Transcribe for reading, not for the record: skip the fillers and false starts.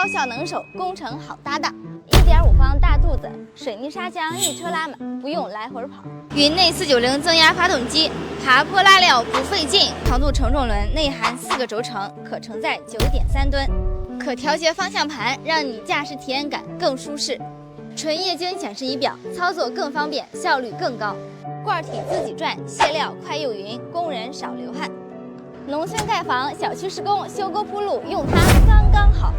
高效能手，工程好搭档。1.5方大肚子，水泥砂浆一车拉满，不用来回跑。云内490增压发动机，爬坡拉料不费劲。长度承重轮内含4个轴承，可承载9.3吨。可调节方向盘，让你驾驶体验感更舒适。纯液晶显示仪表，操作更方便，效率更高。罐体自己转，卸料快又匀，工人少流汗。农村盖房、小区施工、修沟铺路，用它刚刚好。